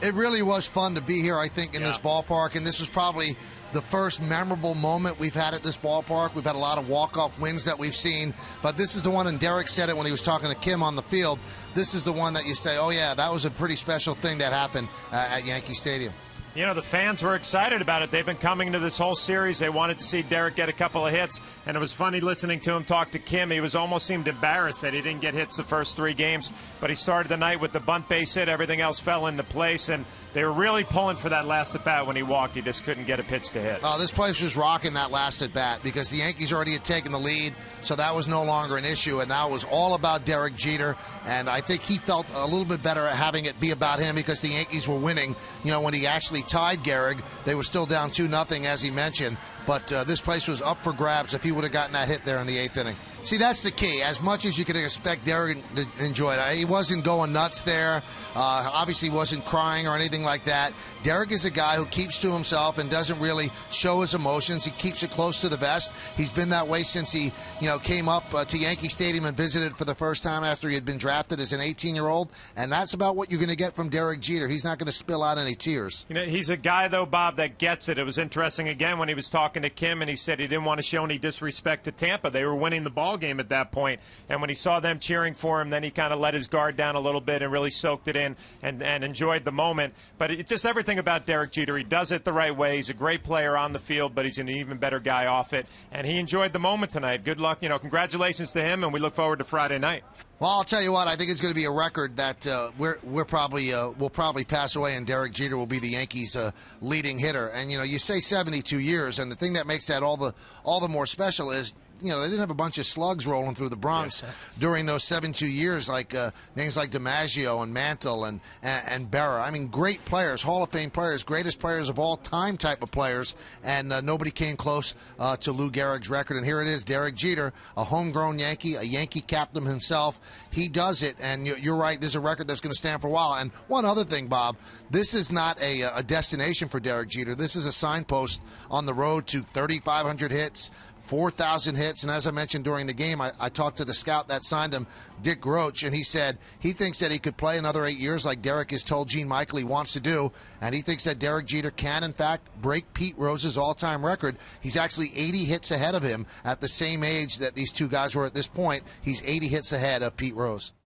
It really was fun to be here, I think, in this ballpark, and this was probably the first memorable moment we've had at this ballpark. We've had a lot of walk-off wins that we've seen, but this is the one, and Derek said it when he was talking to Kim on the field, this is the one that you say, oh yeah, that was a pretty special thing that happened at Yankee Stadium. You know, the fans were excited about it. They've been coming to this whole series. They wanted to see Derek get a couple of hits, and it was funny listening to him talk to Kim. He was almost seemed embarrassed that he didn't get hits the first 3 games, but he started the night with the bunt base hit. Everything else fell into place, and they were really pulling for that last at-bat when he walked. He just couldn't get a pitch to hit. Oh, this place was rocking that last at-bat because the Yankees already had taken the lead, so that was no longer an issue, and now it was all about Derek Jeter, and I think he felt a little bit better at having it be about him because the Yankees were winning. You know, when he actually tied Gehrig, they were still down 2-0, as he mentioned, but this place was up for grabs if he would have gotten that hit there in the 8th inning. See, that's the key. As much as you could expect Derek to enjoy it, he wasn't going nuts there. Obviously, he wasn't crying or anything like that. Derek is a guy who keeps to himself and doesn't really show his emotions. He keeps it close to the vest. He's been that way since he, came up to Yankee Stadium and visited for the first time after he had been drafted as an 18-year-old. And that's about what you're going to get from Derek Jeter. He's not going to spill out any tears. You know, he's a guy, though, Bob, that gets it. It was interesting, again, when he was talking to Kim, and he said he didn't want to show any disrespect to Tampa. They were winning the ball game at that point, and when he saw them cheering for him, then he kind of let his guard down a little bit and really soaked it in and enjoyed the moment. But it's just everything about Derek Jeter. He does it the right way. He's a great player on the field, but he's an even better guy off it, and he enjoyed the moment tonight. Good luck. Congratulations to him, and we look forward to Friday night. Well, I'll tell you what, I think it's going to be a record that we'll probably pass away, and Derek Jeter will be the Yankees' leading hitter. And you say 72 years, and the thing that makes that all the more special is, they didn't have a bunch of slugs rolling through the Bronx during those 72 years, like names like DiMaggio and Mantle and Berra. I mean, great players, Hall of Fame players, greatest players of all time type of players, and nobody came close to Lou Gehrig's record. And here it is, Derek Jeter, a homegrown Yankee, a Yankee captain himself. He does it, and you're right, this is a record that's going to stand for a while. And one other thing, Bob, this is not a destination for Derek Jeter. This is a signpost on the road to 3,500 hits, 4,000 hits, and as I mentioned during the game, I talked to the scout that signed him, Dick Groach, and he said he thinks that he could play another 8 years like Derek has told Gene Michael he wants to do, and he thinks that Derek Jeter can, in fact, break Pete Rose's all-time record. He's actually 80 hits ahead of him at the same age that these two guys were at this point. He's 80 hits ahead of Pete Rose.